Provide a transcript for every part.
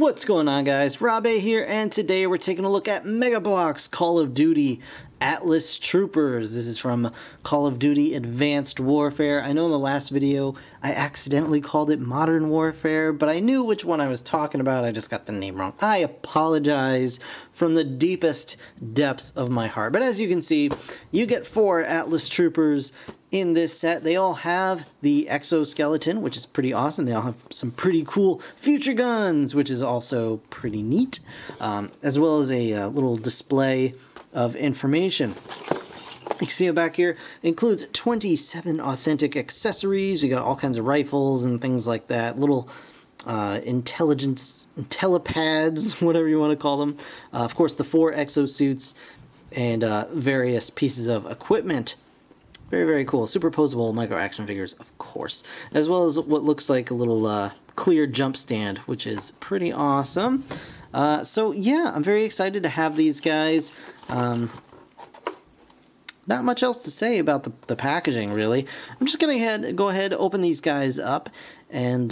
What's going on, guys? Rob A here, and today we're taking a look at Mega BLOKS Call of Duty Atlas Troopers. This is from Call of Duty Advanced Warfare. I know in the last video I accidentally called it Modern Warfare, but I knew which one I was talking about. I just got the name wrong. I apologize from the deepest depths of my heart. But as you can see, you get 4 Atlas Troopers in this set. They all have the exoskeleton, which is pretty awesome. They all have some pretty cool future guns, which is also pretty neat, as well as a little display of information. You can see it back here. It includes 27 authentic accessories. You got all kinds of rifles and things like that. Little telepads, whatever you want to call them. Of course, the 4 exosuits and various pieces of equipment. Very, very cool. Superposable micro action figures, of course, as well as what looks like a little clear jump stand, which is pretty awesome. So yeah, I'm very excited to have these guys. Not much else to say about the packaging, really. I'm just gonna go ahead, open these guys up, and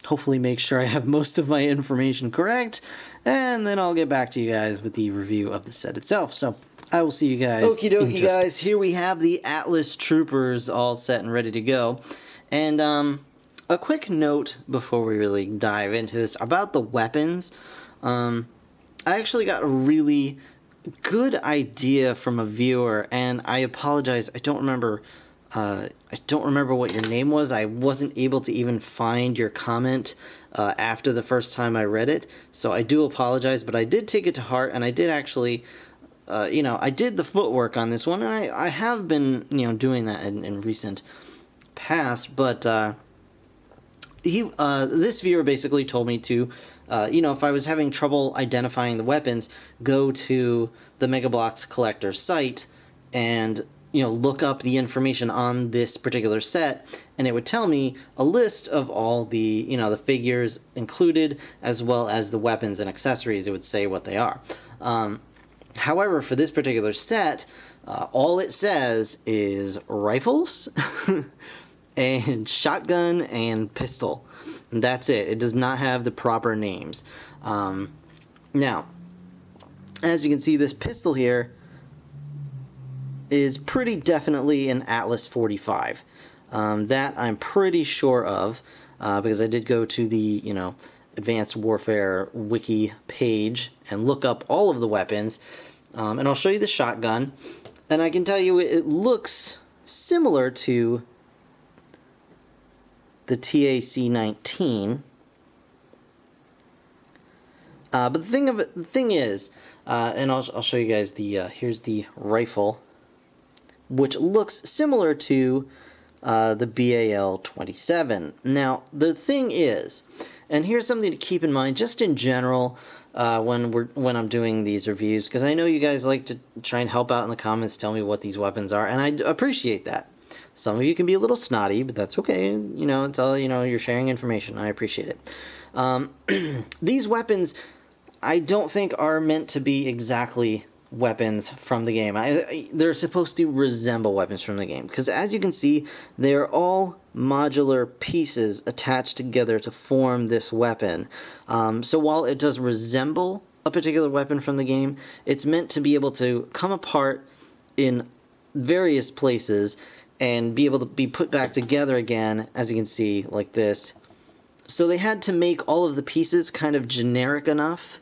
hopefully make sure I have most of my information correct, and then I'll get back to you guys with the review of the set itself. So I will see you guys. Okie dokie, guys. Here we have the Atlas Troopers all set and ready to go. And a quick note before we really dive into this about the weapons. I actually got a really good idea from a viewer, and I apologize. I don't remember what your name was. I wasn't able to even find your comment after the first time I read it, so I do apologize. But I did take it to heart, and I did actually. I did the footwork on this one, and I have been, doing that in recent past, but this viewer basically told me to, if I was having trouble identifying the weapons, go to the Mega BLOKS collector site and, look up the information on this particular set, and it would tell me a list of all the, the figures included, as well as the weapons and accessories. It would say what they are. However, for this particular set, all it says is rifles and shotgun and pistol. And that's it. It does not have the proper names. Now, as you can see, this pistol here is pretty definitely an Atlas 45. That I'm pretty sure of, because I did go to the, Advanced Warfare wiki page and look up all of the weapons, and I'll show you the shotgun, and I can tell you it looks similar to the TAC-19, but the thing is, and I'll show you guys the here's the rifle, which looks similar to the BAL-27. Now the thing is, and here's something to keep in mind, just in general, when I'm doing these reviews, because I know you guys like to try and help out in the comments, tell me what these weapons are, and I appreciate that. Some of you can be a little snotty, but that's okay. It's all, you're sharing information. I appreciate it. These weapons, I don't think are meant to be exactly weapons from the game. They're supposed to resemble weapons from the game, because as you can see, they're all modular pieces attached together to form this weapon. So while it does resemble a particular weapon from the game, it's meant to be able to come apart in various places and be able to be put back together again, as you can see, like this. So they had to make all of the pieces kind of generic enough,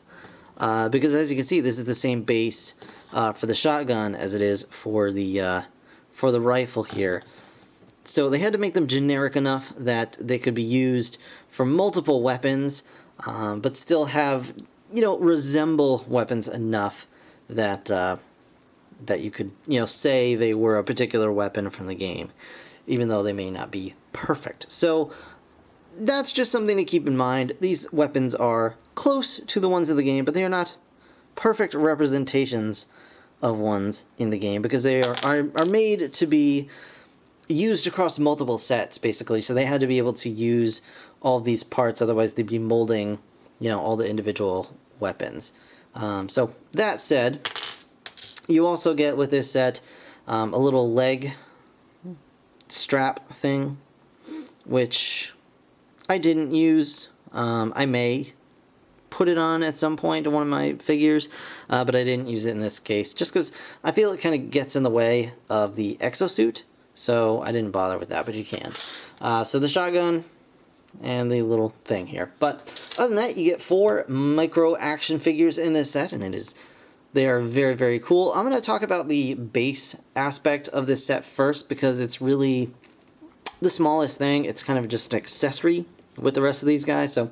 because as you can see, this is the same base for the shotgun as it is for the rifle here. So they had to make them generic enough that they could be used for multiple weapons, but still have, resemble weapons enough that that you could, say they were a particular weapon from the game, even though they may not be perfect. So that's just something to keep in mind. These weapons are close to the ones in the game, but they are not perfect representations of ones in the game, because they are made to be used across multiple sets, basically. So they had to be able to use all of these parts, otherwise they'd be molding, all the individual weapons. So that said, you also get with this set a little leg strap thing, which I didn't use. I may put it on at some point to one of my figures, but I didn't use it in this case, just because I feel it kind of gets in the way of the exosuit, so I didn't bother with that, but you can. So the shotgun and the little thing here. But other than that, you get 4 micro action figures in this set, and they are very, very cool. I'm going to talk about the base aspect of this set first, because it's really the smallest thing. It's kind of just an accessory with the rest of these guys. So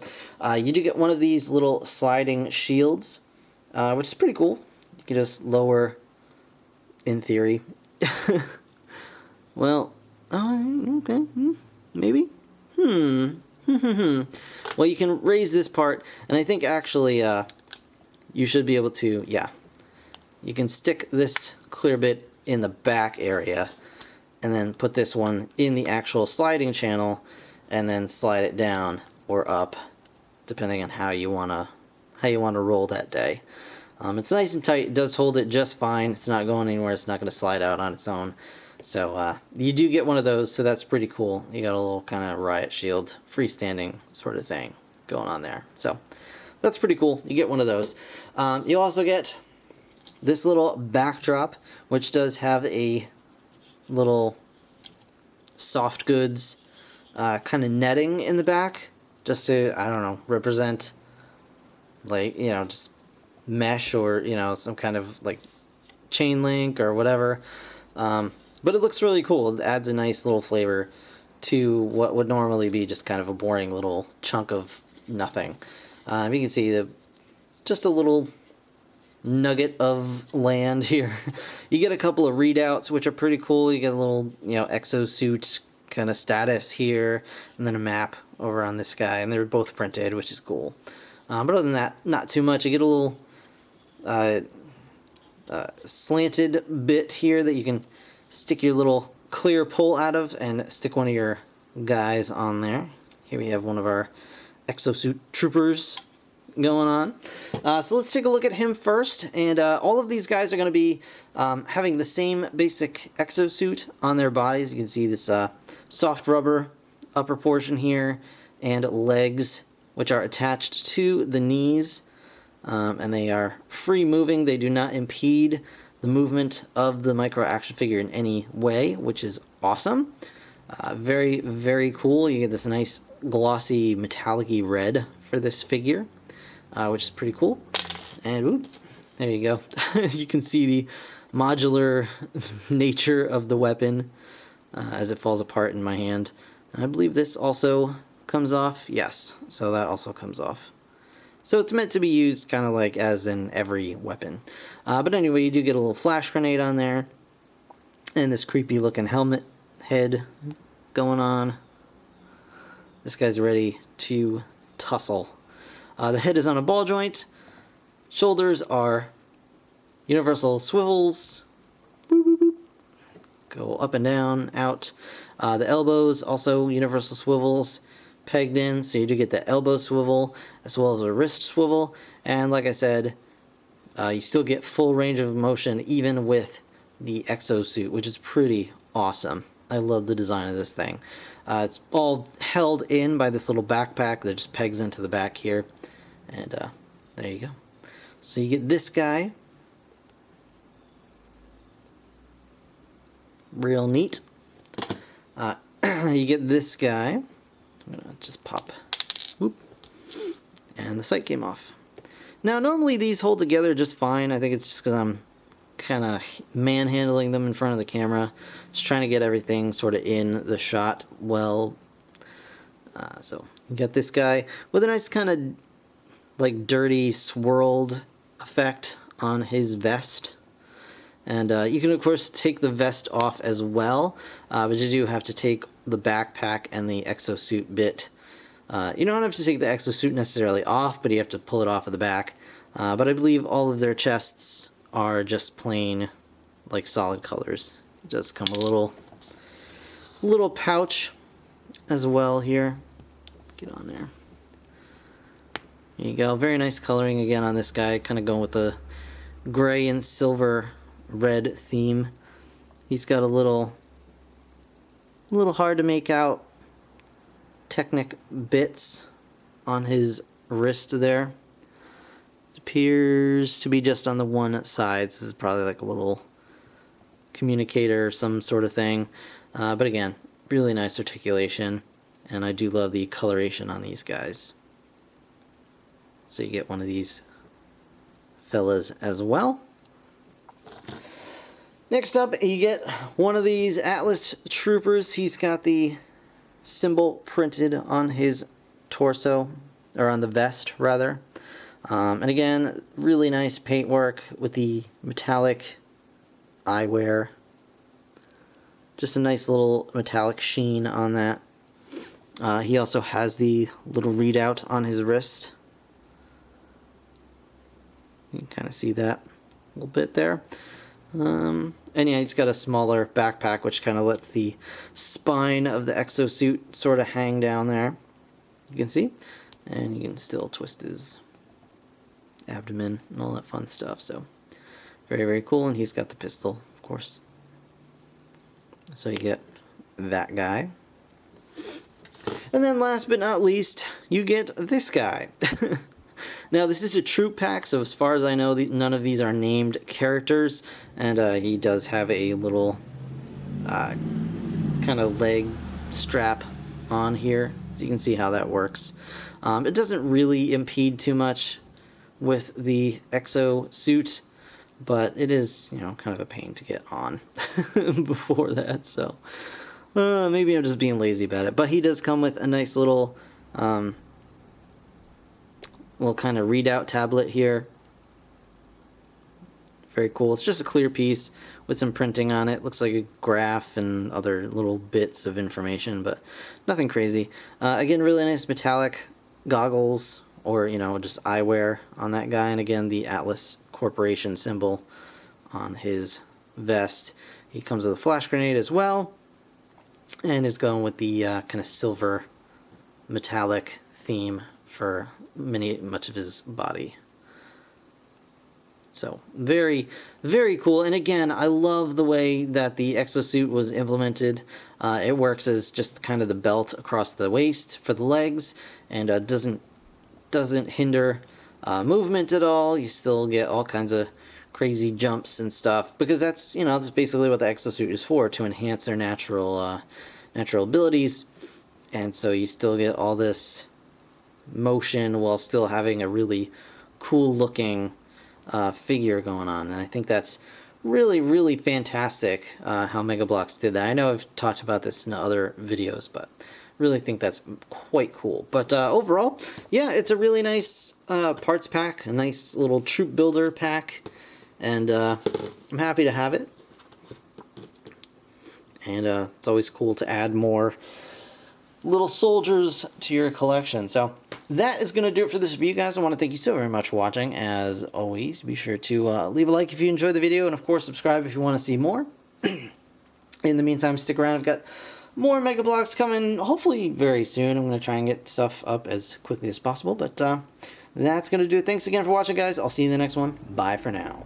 you do get one of these little sliding shields, which is pretty cool. You can just lower, in theory. Well, okay, maybe. Well, you can raise this part, and I think actually you should be able to, yeah. You can stick this clear bit in the back area, and then put this one in the actual sliding channel, and then slide it down or up, depending on how you wanna roll that day. It's nice and tight. It does hold it just fine. It's not going anywhere. It's not going to slide out on its own. So you do get one of those, so that's pretty cool. You got a little kind of riot shield, freestanding sort of thing going on there. So that's pretty cool. You get one of those. You also get this little backdrop, which does have a little soft goods kind of netting in the back, just to, I don't know, represent, like, you know, just mesh, or, you know, some kind of like chain link or whatever. But it looks really cool. It adds a nice little flavor to what would normally be just kind of a boring little chunk of nothing. You can see just a little nugget of land here. You get a couple of readouts, which are pretty cool. You get a little, you know, exosuit kind of status here, and then a map over on this guy, and they're both printed, which is cool. But other than that, not too much. You get a little slanted bit here that you can stick your little clear pull out of, and stick one of your guys on there. Here we have one of our exosuit troopers going on. So let's take a look at him first, and all of these guys are going to be having the same basic exosuit on their bodies. You can see this soft rubber upper portion here, and legs which are attached to the knees, and they are free moving. They do not impede the movement of the micro action figure in any way, which is awesome. Very, very cool. You get this nice glossy metallic-y red for this figure, which is pretty cool. And whoop, there you go. You can see the modular nature of the weapon as it falls apart in my hand. I believe this also comes off. Yes, so that also comes off. So it's meant to be used kind of like as in every weapon. But anyway, you do get a little flash grenade on there, and this creepy looking helmet head going on. This guy's ready to tussle. The head is on a ball joint. Shoulders are universal swivels. Boop, boop, boop. Go up and down, out. The elbows also universal swivels pegged in, so you do get the elbow swivel as well as a wrist swivel. And like I said, you still get full range of motion even with the exosuit, which is pretty awesome. I love the design of this thing. It's all held in by this little backpack that just pegs into the back here. And there you go. So you get this guy. Real neat. You get this guy. I'm going to just pop. Whoop. And the sight came off. Now, normally these hold together just fine. I think it's just because I'm kind of manhandling them in front of the camera. Just trying to get everything sort of in the shot well. So you got this guy with a nice kind of like dirty swirled effect on his vest. And you can of course take the vest off as well, but you do have to take the backpack and the exosuit bit. You don't have to take the exosuit necessarily off, but you have to pull it off of the back. But I believe all of their chests are just plain, like, solid colors. It does come a little pouch as well here. Get on there. There you go. Very nice coloring again on this guy. Kind of going with the gray and silver red theme. He's got a little hard to make out Technic bits on his wrist there. appears to be just on the one side. This is probably like a little communicator or some sort of thing. But again, really nice articulation. And I do love the coloration on these guys. So you get one of these fellas as well. Next up, you get one of these Atlas Troopers. He's got the symbol printed on his torso, or on the vest rather. And again, really nice paintwork with the metallic eyewear. Just a nice little metallic sheen on that. He also has the little readout on his wrist. You can kind of see that a little bit there. And yeah, he's got a smaller backpack, which kind of lets the spine of the exosuit sort of hang down there. You can see. And you can still twist his abdomen and all that fun stuff. So, very, very cool. And he's got the pistol, of course. So you get that guy. And then last but not least, you get this guy. Now, this is a troop pack, so as far as I know, none of these are named characters. And he does have a little kind of leg strap on here. So you can see how that works. It doesn't really impede too much with the exo suit, but it is, you know, kind of a pain to get on before that. So maybe I'm just being lazy about it. But he does come with a nice little kind of readout tablet here. Very cool. It's just a clear piece with some printing on it. Looks like a graph and other little bits of information, but nothing crazy. Again, really nice metallic goggles, or, you know, just eyewear on that guy. And again, the Atlas Corporation symbol on his vest. He comes with a flash grenade as well, and is going with the kind of silver metallic theme for much of his body. So very, very cool. And again, I love the way that the exosuit was implemented. It works as just kind of the belt across the waist for the legs, and doesn't hinder movement at all. You still get all kinds of crazy jumps and stuff, because that's, you know, that's basically what the exosuit is for, to enhance their natural abilities. And so you still get all this motion while still having a really cool looking figure going on. And I think that's really, really fantastic how Mega BLOKS did that. I know I've talked about this in other videos, but really think that's quite cool. But overall, yeah, it's a really nice parts pack, a nice little troop builder pack, and I'm happy to have it. And it's always cool to add more little soldiers to your collection. So that is going to do it for this review, guys. I want to thank you so very much for watching. As always, be sure to leave a like if you enjoyed the video, and of course subscribe if you want to see more. In the meantime, stick around. I've got more Mega BLOKS coming hopefully very soon. I'm going to try and get stuff up as quickly as possible, but that's going to do it. Thanks again for watching, guys. I'll see you in the next one. Bye for now.